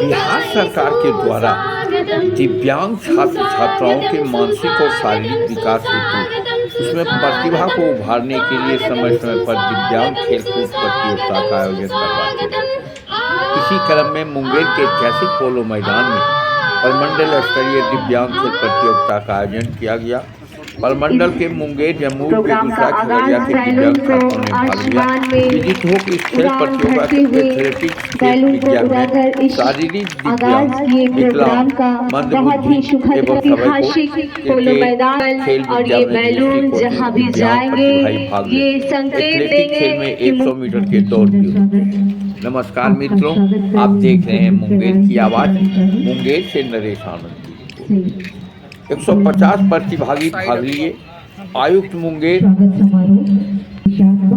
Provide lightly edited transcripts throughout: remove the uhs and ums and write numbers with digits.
बिहार सरकार के द्वारा दिव्यांग छात्र छात्राओं के मानसिक और शारीरिक विकास हेतु उसमें प्रतिभा को उभारने के लिए समय समय पर दिव्यांग खेलकूद प्रतियोगिता का आयोजन करवाते हैं। इसी क्रम में मुंगेर के ऐतिहासिक पोलो मैदान में प्रमंडल स्तरीय दिव्यांग खेल प्रतियोगिता का आयोजन किया गया। प्रमंडल के मुंगेर, जमुई, बेगूसराय, खगड़िया के दिव्यांग छात्रों ने भाग लिया। विदित हो कि इस खेल प्रतियोगिता के एथलेटिक्स, खेल विज्ञान में शारीरिक दिव्यांग, विकलांग, मंदबुद्धि एवं सवैकों खेल विज्ञान में दृष्टिकोण के दिव्यांग प्रतिभागी भाग लिए। एथलेटिक खेल में 100 मीटर के दौड़ की। नमस्कार मित्रों, आप देख रहे हैं मुंगेर की आवाज। मुंगेर से नरेश आनंद। 150 प्रतिभागी भाग लिए। आयुक्त मुंगेर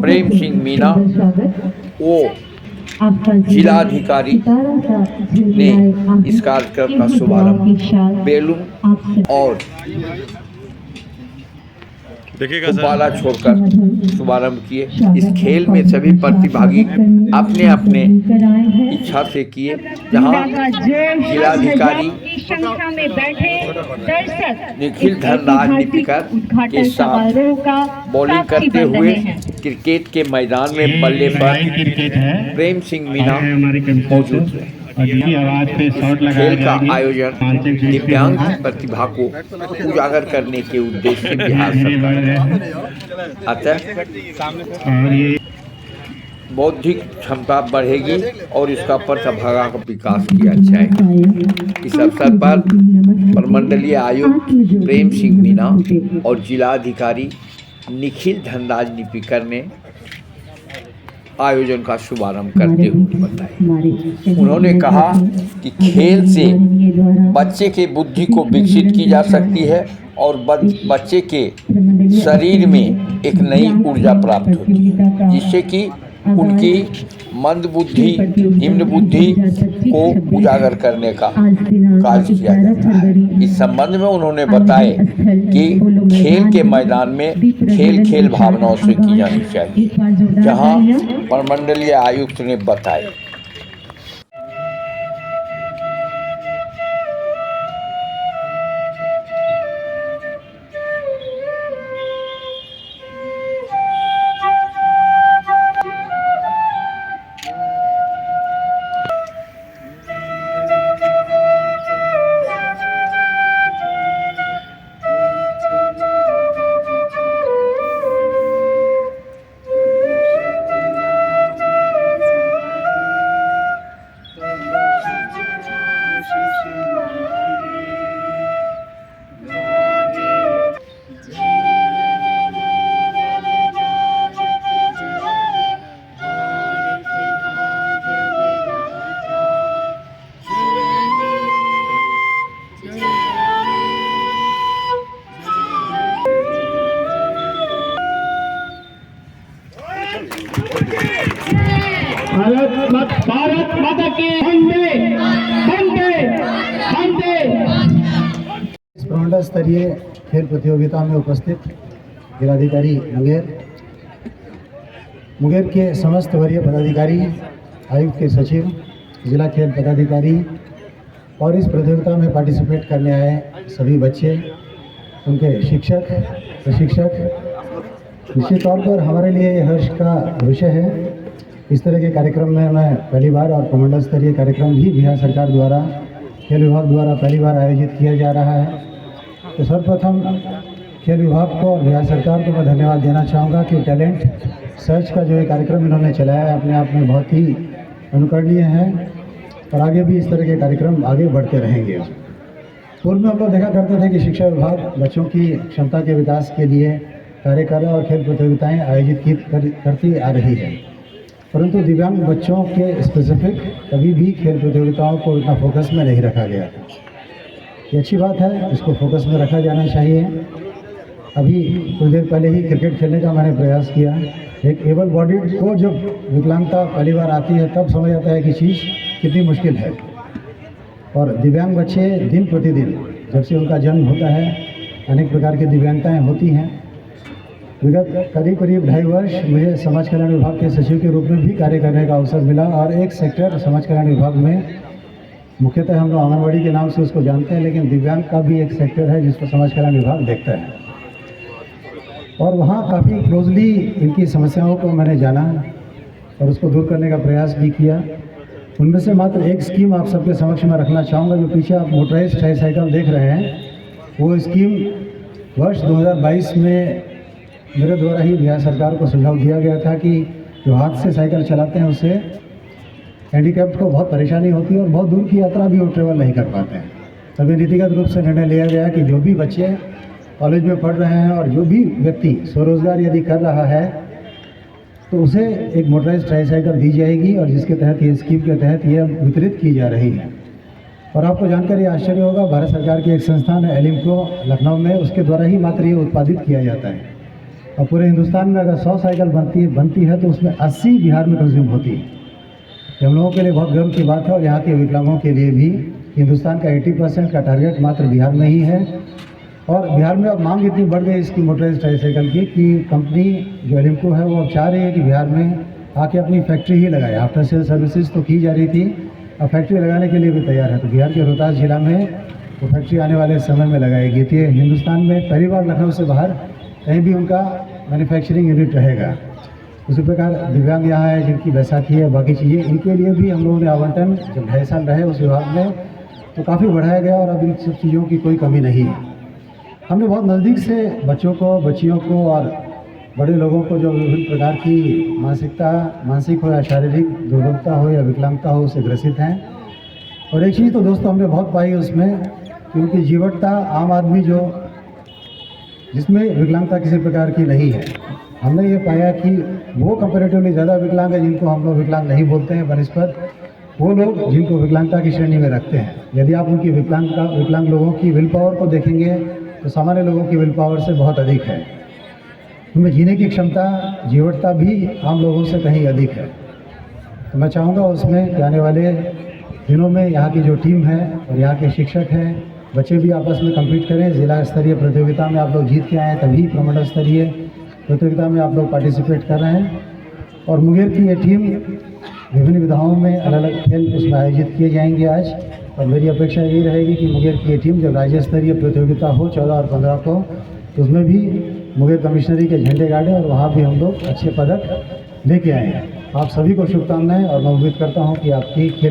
प्रेम सिंह मीना वो जिलाधिकारी ने इस कार्यक्रम का शुभारंभ बैलून और गुब्बारा छोड़कर शुभारंभ किए। इस खेल में सभी प्रतिभागी अपने अपने इच्छा से किए, जहां जिलाधिकारी निखिल धनराज निपिकर के साथ बॉलिंग करते हुए क्रिकेट के मैदान में बल्ले पर प्रेम सिंह मीना मौजूद रहे। खेल का आयोजन दिव्यांग प्रतिभा को उजागर करने के उद्देश्य से बिहार सरकार अतः बौद्धिक क्षमता बढ़ेगी और इसका प्रतिभा का विकास किया जाएगा। इस अवसर पर प्रमंडलीय आयुक्त प्रेम सिंह मीना और जिलाधिकारी निखिल धनराज निपिकर ने आयोजन का शुभारंभ करते हुए बताया। उन्होंने कहा कि खेल से बच्चे के बुद्धि को विकसित की जा सकती है और बच्चे के शरीर में एक नई ऊर्जा प्राप्त होती है, जिससे कि उनकी मंद बुद्धि, निम्न बुद्धि को उजागर करने का कार्य किया जाता है। इस संबंध में उन्होंने बताया कि खेल के मैदान में खेल भावनाओं से की जानी चाहिए, जहां प्रमंडलीय आयुक्त ने बताया। भारत माता की वंदे वंदे वंदे। इस प्रमंडल स्तरीय खेल प्रतियोगिता में उपस्थित जिलाधिकारी मुंगेर के समस्त वरीय पदाधिकारी, आयुक्त के सचिव, जिला खेल पदाधिकारी और इस प्रतियोगिता में पार्टिसिपेट करने आए सभी बच्चे, उनके शिक्षक, प्रशिक्षक। निश्चित तौर पर हमारे लिए ये हर्ष का विषय है। इस तरह के कार्यक्रम में मैं पहली बार, और प्रमंडल स्तरीय कार्यक्रम भी बिहार सरकार द्वारा, खेल विभाग द्वारा पहली बार आयोजित किया जा रहा है। तो सर्वप्रथम खेल विभाग को और बिहार सरकार को मैं धन्यवाद देना चाहूँगा कि टैलेंट सर्च का जो ये कार्यक्रम इन्होंने चलाया है, अपने आप में बहुत ही अनुकरणीय है और आगे भी इस तरह के कार्यक्रम आगे बढ़ते रहेंगे। पूर्व में हम लोग देखा करते थे कि शिक्षा विभाग बच्चों की क्षमता के विकास के लिए कार्य कर रहा और खेल प्रतियोगिताएँ आयोजित करती आ रही है, परंतु दिव्यांग बच्चों के स्पेसिफिक कभी भी खेल प्रतियोगिताओं को इतना फोकस में नहीं रखा गया था। ये अच्छी बात है, इसको फोकस में रखा जाना चाहिए। अभी कुछ देर पहले ही क्रिकेट खेलने का मैंने प्रयास किया। एक एबल बॉडीड को जब विकलांगता पहली बार आती है तब समझ आता है कि चीज़ कितनी मुश्किल है। और दिव्यांग बच्चे दिन प्रतिदिन जब से उनका जन्म होता है अनेक प्रकार की दिव्यांगताएँ होती हैं। विगत करीब 2.5 वर्ष मुझे समाज कल्याण विभाग के सचिव के रूप में भी कार्य करने का अवसर मिला और एक सेक्टर समाज कल्याण विभाग में मुख्यतः हम लोग आंगनबाड़ी के नाम से उसको जानते हैं, लेकिन दिव्यांग का भी एक सेक्टर है जिसको समाज कल्याण विभाग देखता है। और वहाँ काफ़ी क्लोजली इनकी समस्याओं को मैंने जाना और उसको दूर करने का प्रयास भी किया। उनमें से मात्र एक स्कीम आप सबके समक्ष में रखना चाहूँगा। जो पीछे आप मोटराइज्ड ट्राईसाइकिल देख रहे हैं, वो स्कीम वर्ष 2022 में मेरे द्वारा ही बिहार सरकार को सुझाव दिया गया था कि जो हाथ से साइकिल चलाते हैं उससे हैंडीकैप्ड को बहुत परेशानी होती है और बहुत दूर की यात्रा भी वो ट्रेवल नहीं कर पाते हैं। तभी नीतिगत रूप से निर्णय लिया गया कि जो भी बच्चे कॉलेज में पढ़ रहे हैं और जो भी व्यक्ति स्वरोजगार यदि कर रहा है तो उसे एक मोटराइज्ड ट्राईसाइकिल दी जाएगी, और जिसके तहत ये स्कीम के तहत ये वितरित की जा रही है। और आपको जानकर ये आश्चर्य होगा, भारत सरकार की एक संस्थान है एलिम्को लखनऊ में, उसके द्वारा ही मात्र ये उत्पादित किया जाता है। और पूरे हिंदुस्तान में अगर 100 साइकिल बनती है तो उसमें 80 बिहार में कंज्यूम होती है। ये हम लोगों के लिए बहुत गर्व की बात है, और यहाँ के विकलांगों के लिए भी। हिंदुस्तान का 80% का टारगेट मात्र बिहार में ही है। और बिहार में अब मांग इतनी बढ़ गई इसकी मोटराइज्ड ट्राईसाइकिल की कि कंपनी जो एलिम्को है वो अब चाह रही है कि बिहार में आके अपनी फैक्ट्री ही लगाए। आफ्टर सेल सर्विसेज तो की जा रही थी, अब फैक्ट्री लगाने के लिए भी तैयार है। तो बिहार के रोहतास जिला में वो फैक्ट्री आने वाले समय में लगाएगी। तो ये हिंदुस्तान में पहली बार लखनऊ से बाहर कहीं भी उनका मैन्युफैक्चरिंग यूनिट रहेगा। उसी प्रकार दिव्यांग यहाँ है जिनकी बैसाखी है, बाकी चीज़ें, इनके लिए भी हम लोगों ने आवंटन जब 2.5 साल रहे उस विभाग में तो काफ़ी बढ़ाया गया, और अब इन सब चीज़ों की कोई कमी नहीं है। हमने बहुत नज़दीक से बच्चों को, बच्चियों को और बड़े लोगों को जो विभिन्न प्रकार की मानसिक हो या शारीरिक दुर्बलता हो या विकलांगता हो उससे ग्रसित हैं। और एक चीज़ तो दोस्तों हमने बहुत पाई उसमें कि उनकी जीवटता आम आदमी जो जिसमें विकलांगता किसी प्रकार की नहीं है, हमने ये पाया कि वो कंपैरेटिवली ज़्यादा विकलांग है जिनको हम लोग विकलांग नहीं बोलते हैं बनस्पत वो लोग जिनको विकलांगता की श्रेणी में रखते हैं। यदि आप उनकी विकलांग लोगों की विल पावर को देखेंगे तो सामान्य लोगों की विल पावर से बहुत अधिक है। उनमें जीने की क्षमता, जीवटता भी आम लोगों से कहीं अधिक है। तो मैं चाहूँगा उसमें कि आने वाले दिनों में यहाँ की जो टीम है और यहाँ के शिक्षक हैं, बच्चे भी आपस में कम्पीट करें। जिला स्तरीय प्रतियोगिता में आप लोग जीत के आए, तभी प्रमंडल स्तरीय प्रतियोगिता में आप लोग पार्टिसिपेट कर रहे हैं। और मुंगेर की ये टीम विभिन्न विधाओं में अलग अलग खेल उसमें आयोजित किए जाएंगे आज। और मेरी अपेक्षा यही रहेगी कि मुंगेर की ये टीम जब राज्य स्तरीय प्रतियोगिता हो 14 और 15 को, तो उसमें भी मुंगेर कमिश्नरी के झंडे गाड़े और वहाँ भी हम लोग अच्छे पदक लेके आए। आप सभी को शुभकामनाएं, और मैं उम्मीद करता हूँ कि आपकी खेल